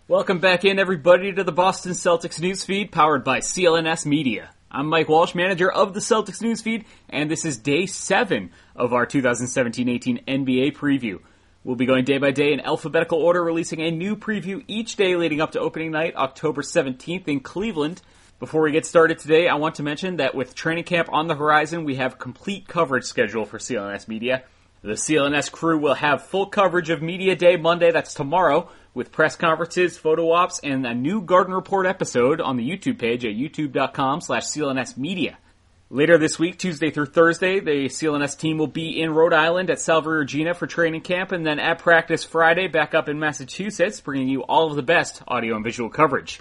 Welcome back in, everybody, to the Boston Celtics Newsfeed, powered by CLNS Media. I'm Mike Walsh, manager of the Celtics Newsfeed, and this is Day 7 of our 2017-18 NBA preview. We'll be going day by day in alphabetical order, releasing a new preview each day leading up to opening night, October 17th in Cleveland. Before we get started today, I want to mention that with training camp on the horizon, we have complete coverage schedule for CLNS Media. The CLNS crew will have full coverage of Media Day Monday, that's tomorrow, with press conferences, photo ops, and a new Garden Report episode on the YouTube page at youtube.com/CLNS Media. Later this week, Tuesday through Thursday, the CLNS team will be in Rhode Island at Salve Regina for training camp, and then at practice Friday back up in Massachusetts, bringing you all of the best audio and visual coverage.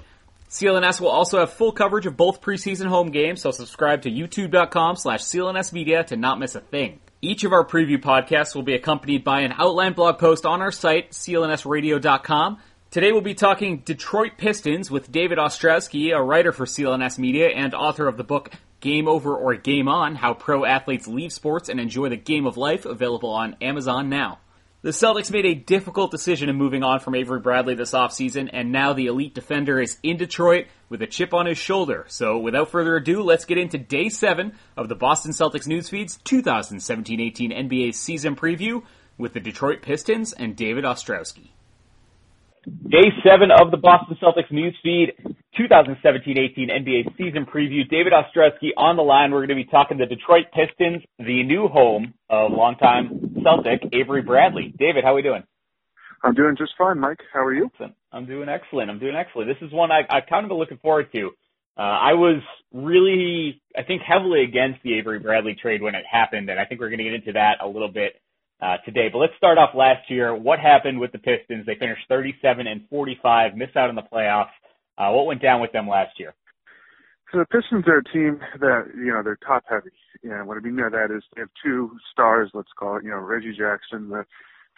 CLNS will also have full coverage of both preseason home games, so subscribe to youtube.com/CLNS Media to not miss a thing. Each of our preview podcasts will be accompanied by an outline blog post on our site, clnsradio.com. Today we'll be talking Detroit Pistons with David Ostrowsky, a writer for CLNS Media and author of the book Game Over or Game On, How Pro Athletes Leave Sports and Enjoy the Game of Life, available on Amazon now. The Celtics made a difficult decision in moving on from Avery Bradley this offseason, and now the elite defender is in Detroit with a chip on his shoulder. So without further ado, let's get into Day 7 of the Boston Celtics Newsfeed's 2017-18 NBA season preview with the Detroit Pistons and David Ostrowsky. Day 7 of the Boston Celtics Newsfeed 2017-18 NBA season preview. David Ostrowsky on the line. We're going to be talking the Detroit Pistons, the new home of longtime Celtic Avery Bradley. David, how are we doing? I'm doing just fine, Mike. How are you? I'm doing excellent. This is one I've kind of been looking forward to. I was really, I think, heavily against the Avery Bradley trade when it happened, and I think we're going to get into that a little bit today. But let's start off last year. What happened with the Pistons? They finished 37-45, missed out on the playoffs. What went down with them last year? So the Pistons are a team that, they're top heavy. And what I mean by that is they have two stars, let's call it, Reggie Jackson, the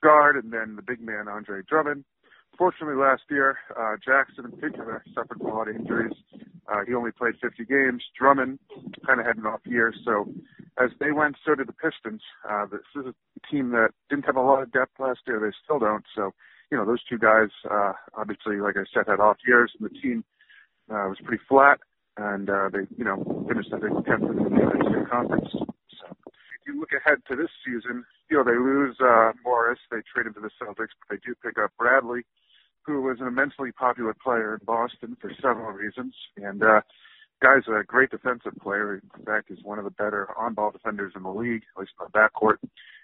guard, and then the big man, Andre Drummond. Fortunately, last year, Jackson in particular suffered from a lot of injuries. He only played 50 games. Drummond kind of had an off year. So as they went, so did the Pistons. This is a team that didn't have a lot of depth last year. They still don't. So, those two guys, obviously, like I said, had off years, and the team was pretty flat. And they, finished, I think, 10th in the Eastern Conference. So if you look ahead to this season, they lose Morris. They trade him to the Celtics, but they do pick up Bradley, who was an immensely popular player in Boston for several reasons. And guy's a great defensive player. In fact, he's one of the better on-ball defenders in the league, at least in the backcourt.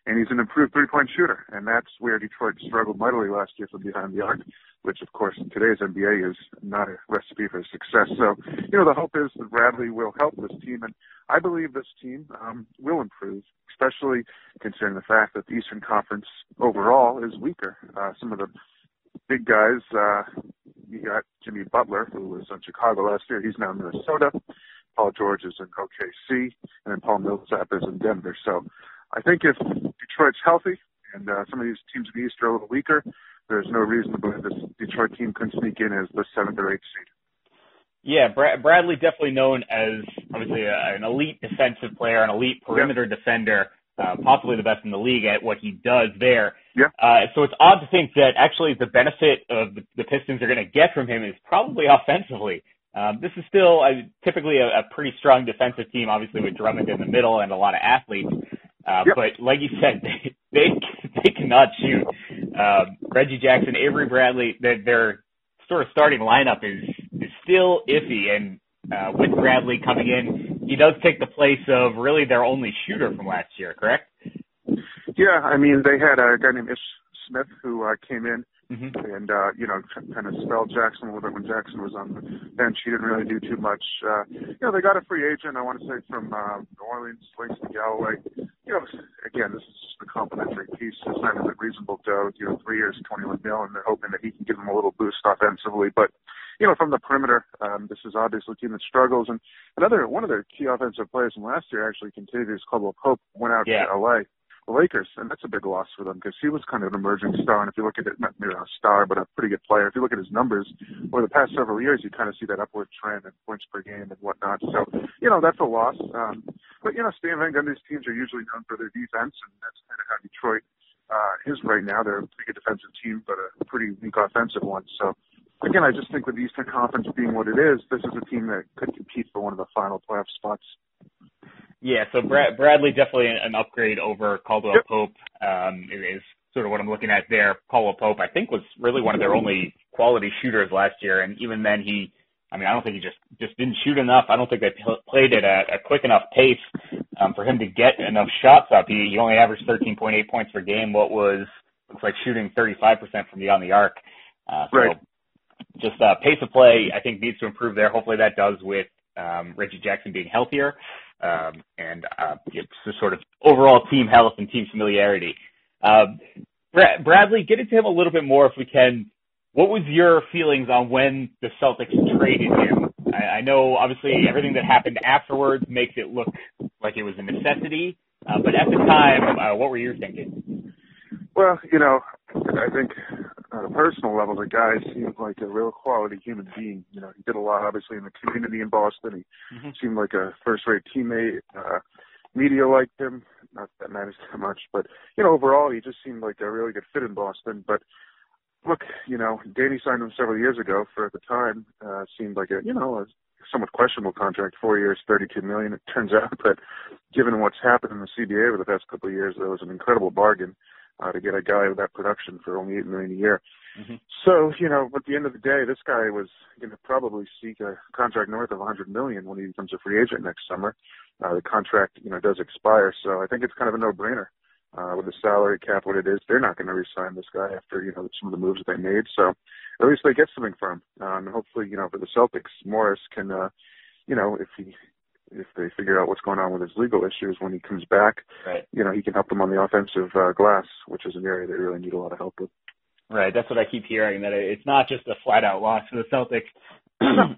And he's an improved three-point shooter. And that's where Detroit struggled mightily last year from behind the arc, which, of course, in today's NBA is not a recipe for success. So, the hope is that Bradley will help this team. And I believe this team will improve, especially considering the fact that the Eastern Conference overall is weaker. Some of the big guys, you got Jimmy Butler, who was in Chicago last year. He's now in Minnesota. Paul George is in OKC, and then Paul Millsap is in Denver. So I think if Detroit's healthy and some of these teams in the East are a little weaker, there's no reason to believe this Detroit team couldn't sneak in as the 7th or 8th seed. Yeah, Bradley definitely known as, obviously, an elite defensive player, an elite perimeter defender, possibly the best in the league at what he does there. Yeah. So it's odd to think that actually the benefit of the Pistons are going to get from him is probably offensively. This is still typically a pretty strong defensive team, obviously with Drummond in the middle and a lot of athletes. But like you said, they cannot shoot. Reggie Jackson, Avery Bradley, their sort of starting lineup is still iffy. And with Bradley coming in, he does take the place of really their only shooter from last year, correct? Yeah, I mean, they had a guy named Ish Smith who came in and, kind of spelled Jackson a little bit when Jackson was on the bench. He didn't really do too much. They got a free agent, I want to say, from New Orleans, Langston Galloway. Again, this is just a complimentary piece. It's not a reasonable dough, 3 years, $21 million, and they're hoping that he can give them a little boost offensively. But, from the perimeter, this is obviously a team that struggles. And one of their key offensive players from last year, actually, Contavious Caldwell-Pope, went out to L.A., the Lakers, and that's a big loss for them because he was kind of an emerging star. And if you look at it, not maybe not a star, but a pretty good player. If you look at his numbers over the past several years, you kind of see that upward trend in points per game and whatnot. So, that's a loss. But Stan Van Gundy's teams are usually known for their defense, and that's kind of how Detroit is right now. They're a pretty good defensive team, but a pretty weak offensive one. So again, I just think with the Eastern Conference being what it is, this is a team that could compete for one of the final playoff spots. Yeah, so Bradley definitely an upgrade over Caldwell Yep. Pope is sort of what I'm looking at there. Caldwell Pope, I think, was really one of their only quality shooters last year, and even then I don't think he just didn't shoot enough. I don't think they played at a quick enough pace for him to get enough shots up. He only averaged 13.8 points per game, looks like shooting 35% from beyond the arc. Right. Just pace of play, I think, needs to improve there. Hopefully that does with Reggie Jackson being healthier. And just sort of overall team health and team familiarity. Bradley, get into him a little bit more if we can. What was your feelings on when the Celtics traded him? I know, obviously, everything that happened afterwards makes it look like it was a necessity. But at the time, what were you thinking? Well, I think on a personal level, the guy seemed like a real quality human being. He did a lot, obviously, in the community in Boston. He seemed like a first-rate teammate. Media liked him. Not that matters that much. But, overall, he just seemed like a really good fit in Boston. But, look, Danny signed him several years ago for, at the time, seemed like a somewhat questionable contract, 4 years, $32 million. It turns out that given what's happened in the CBA over the past couple of years, that was an incredible bargain. To get a guy with that production for only $8 million a year. So, at the end of the day, this guy was going to probably seek a contract north of $100 million when he becomes a free agent next summer. The contract, does expire, so I think it's kind of a no-brainer. With the salary cap, what it is, they're not going to re-sign this guy after, some of the moves that they made. So, at least they get something from him. And hopefully, for the Celtics, Morris can, if they figure out what's going on with his legal issues when he comes back, right, he can help them on the offensive glass, which is an area they really need a lot of help with. Right, that's what I keep hearing, that it's not just a flat-out loss for the Celtics.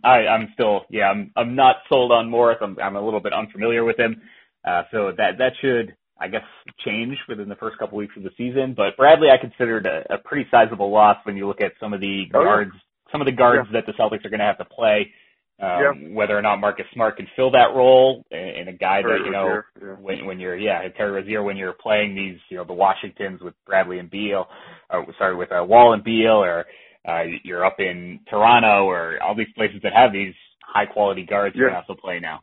I'm not sold on Morris. I'm a little bit unfamiliar with him. So that should, I guess, change within the first couple weeks of the season. But Bradley, I considered a pretty sizable loss when you look at some of the guards, that the Celtics are going to have to play. Whether or not Marcus Smart can fill that role, and a guy that, when you're Terry Rozier, when you're playing these, the Washingtons with Bradley and Beal, with Wall and Beal, or you're up in Toronto, or all these places that have these high quality guards you can also play now.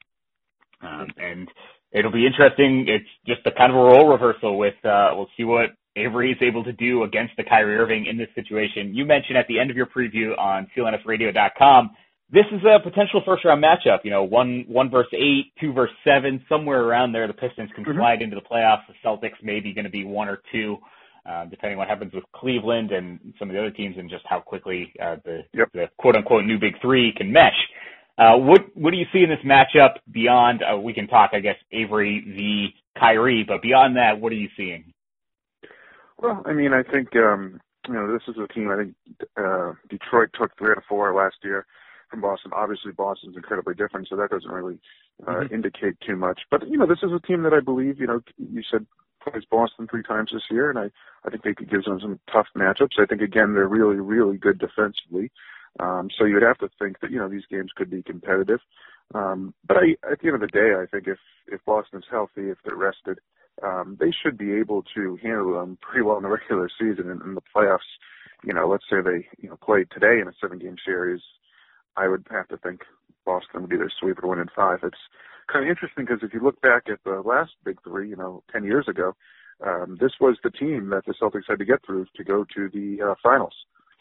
And it'll be interesting. It's just a kind of a role reversal with, we'll see what Avery is able to do against the Kyrie Irving in this situation. You mentioned at the end of your preview on CLNSradio.com, this is a potential first-round matchup. 1 versus 8, 2 versus 7, somewhere around there. The Pistons can slide into the playoffs. The Celtics maybe going to be 1 or 2, depending on what happens with Cleveland and some of the other teams, and just how quickly the quote-unquote new big three can mesh. What do you see in this matchup beyond? We can talk, I guess, Avery v. Kyrie, but beyond that, what are you seeing? Well, I think this is a team. I think Detroit took 3 out of 4 last year from Boston. Obviously, Boston's incredibly different, so that doesn't really indicate too much. But, this is a team that I believe, you said plays Boston 3 times this year, and I think they could give them some tough matchups. I think, again, they're really, really good defensively. So you'd have to think that, these games could be competitive. But at the end of the day, I think if Boston's healthy, if they're rested, they should be able to handle them pretty well in the regular season. And in the playoffs, let's say they, played today in a 7-game series, I would have to think Boston would either sweep or win in 5. It's kind of interesting because if you look back at the last big three, 10 years ago, this was the team that the Celtics had to get through to go to the finals.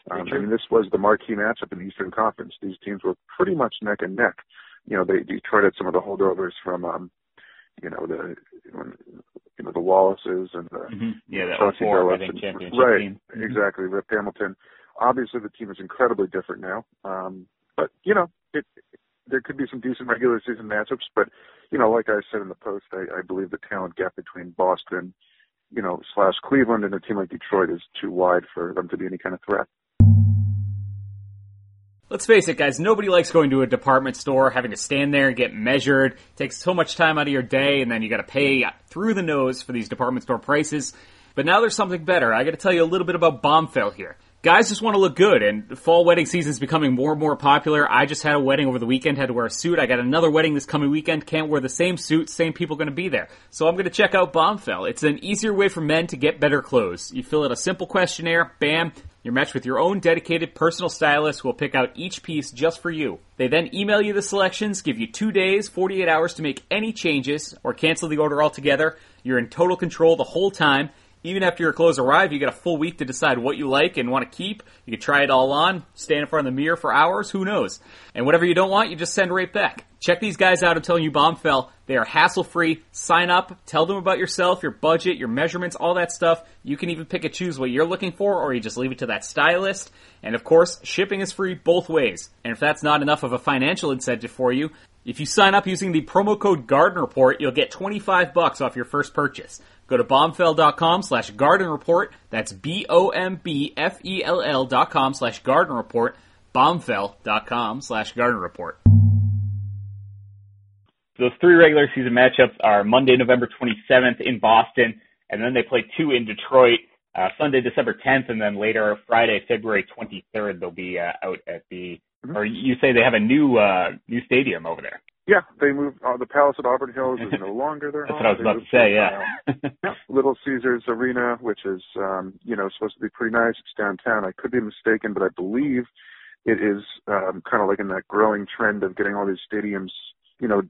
This was the marquee matchup in the Eastern Conference. These teams were pretty much neck and neck. Detroit had some of the holdovers from, the Wallaces and the that 04, I think, championship team. Right, exactly. Rip Hamilton. Obviously, the team is incredibly different now. But, there could be some decent regular season matchups. But, like I said in the post, I believe the talent gap between Boston, / Cleveland and a team like Detroit is too wide for them to be any kind of threat. Let's face it, guys, nobody likes going to a department store, having to stand there and get measured. It takes so much time out of your day, and then you got to pay through the nose for these department store prices. But now there's something better. I got to tell you a little bit about Bombfell here. Guys just want to look good, and the fall wedding season is becoming more and more popular. I just had a wedding over the weekend, had to wear a suit. I got another wedding this coming weekend, can't wear the same suit, same people going to be there. So I'm going to check out Bombfell. It's an easier way for men to get better clothes. You fill out a simple questionnaire, bam, You're matched with your own dedicated personal stylist who will pick out each piece just for you. They then email you the selections, give you 2 days, 48 hours to make any changes, or cancel the order altogether. You're in total control the whole time. Even after your clothes arrive, you get a full week to decide what you like and want to keep. You can try it all on, stand in front of the mirror for hours, who knows. And whatever you don't want, you just send right back. Check these guys out. I'm telling you, Bombfell. They are hassle-free. Sign up, tell them about yourself, your budget, your measurements, all that stuff. You can even pick and choose what you're looking for, or you just leave it to that stylist. And of course, shipping is free both ways. And if that's not enough of a financial incentive for you, if you sign up using the promo code Garden Report, you'll get $25 off your first purchase. Go to bombfell.com/garden report. That's BOMBFELL.com/garden report. Bombfell.com/garden report. Those 3 regular season matchups are Monday, November 27th in Boston, and then they play 2 in Detroit, Sunday, December 10th, and then later Friday, February 23rd, they'll be out at the, or you say they have a new stadium over there. Yeah, they moved, the Palace at Auburn Hills is no longer their That's home. what I was about to say, yeah. Little Caesars Arena, which is, supposed to be pretty nice. It's downtown. I could be mistaken, but I believe it is kind of like in that growing trend of getting all these stadiums,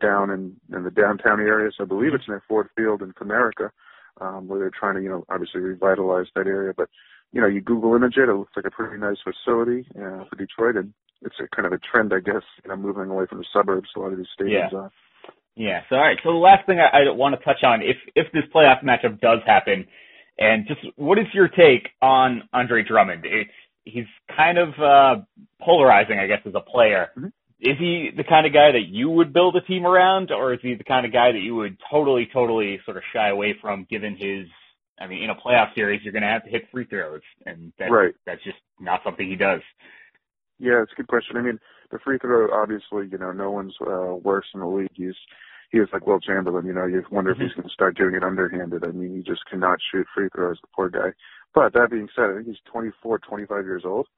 down in the downtown area. So I believe it's near Ford Field in Comerica, where they're trying to, obviously revitalize that area. But, you Google image it looks like a pretty nice facility for Detroit, and it's a kind of a trend, I guess, moving away from the suburbs. A lot of these stadiums are. Yeah. So, all right. So the last thing I want to touch on, if this playoff matchup does happen, and just what is your take on Andre Drummond? He's kind of polarizing, I guess, as a player. Mm-hmm. Is he the kind of guy that you would build a team around, or is he the kind of guy that you would totally sort of shy away from, given his, in a playoff series, you're going to have to hit free throws, and that's just not something he does. Yeah, it's a good question. The free throw, obviously, no one's worse in the league. He is like Will Chamberlain, you wonder if he's going to start doing it underhanded. He just cannot shoot free throws, the poor guy. But that being said, I think he's 24, 25 years old.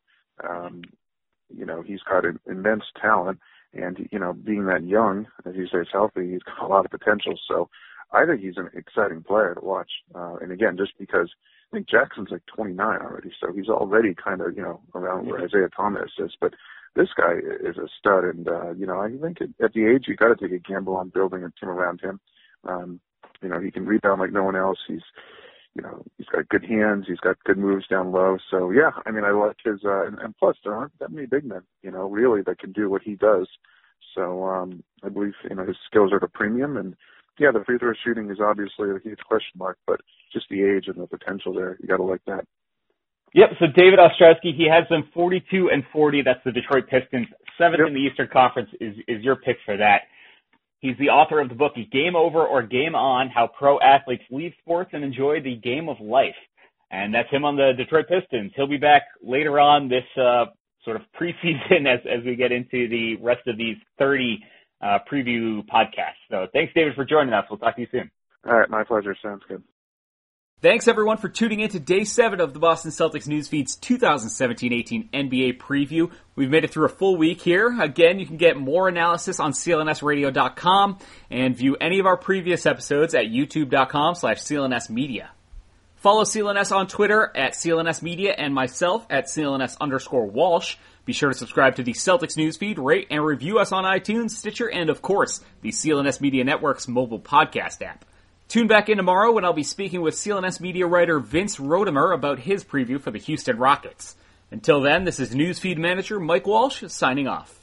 He's got an immense talent, and, being that young, as you say, is healthy, he's got a lot of potential. So I think he's an exciting player to watch. And again, just because I think Jackson's like 29 already, so he's already kind of, around where Isaiah Thomas is. But this guy is a stud, and, I think at the age, you got to take a gamble on building a team around him. He can rebound like no one else. He's got good hands. He's got good moves down low. So, yeah, I like his, and plus there aren't that many big men, really that can do what he does. So, I believe, his skills are at a premium, and yeah, the free throw shooting is obviously a huge question mark, but just the age and the potential there, you got to like that. Yep, so David Ostrowsky, he has them 42-40. That's the Detroit Pistons. 7th in the Eastern Conference is your pick for that. He's the author of the book, Game Over or Game On, How Pro Athletes Leave Sports and Enjoy the Game of Life. And that's him on the Detroit Pistons. He'll be back later on this sort of preseason as we get into the rest of these 30 preview podcasts. So thanks, David, for joining us. We'll talk to you soon. All right, my pleasure. Sounds good. Thanks, everyone, for tuning in to Day 7 of the Boston Celtics Newsfeed's 2017-18 NBA preview. We've made it through a full week here. Again, you can get more analysis on CLNSradio.com and view any of our previous episodes at youtube.com/CLNSmedia. Follow CLNS on Twitter at CLNSmedia and myself at CLNS_Walsh. Be sure to subscribe to the Celtics Newsfeed, rate and review us on iTunes, Stitcher, and, of course, the CLNS Media Network's mobile podcast app. Tune back in tomorrow when I'll be speaking with CLNS media writer Vince Rodemer about his preview for the Houston Rockets. Until then, this is Newsfeed manager Mike Walsh signing off.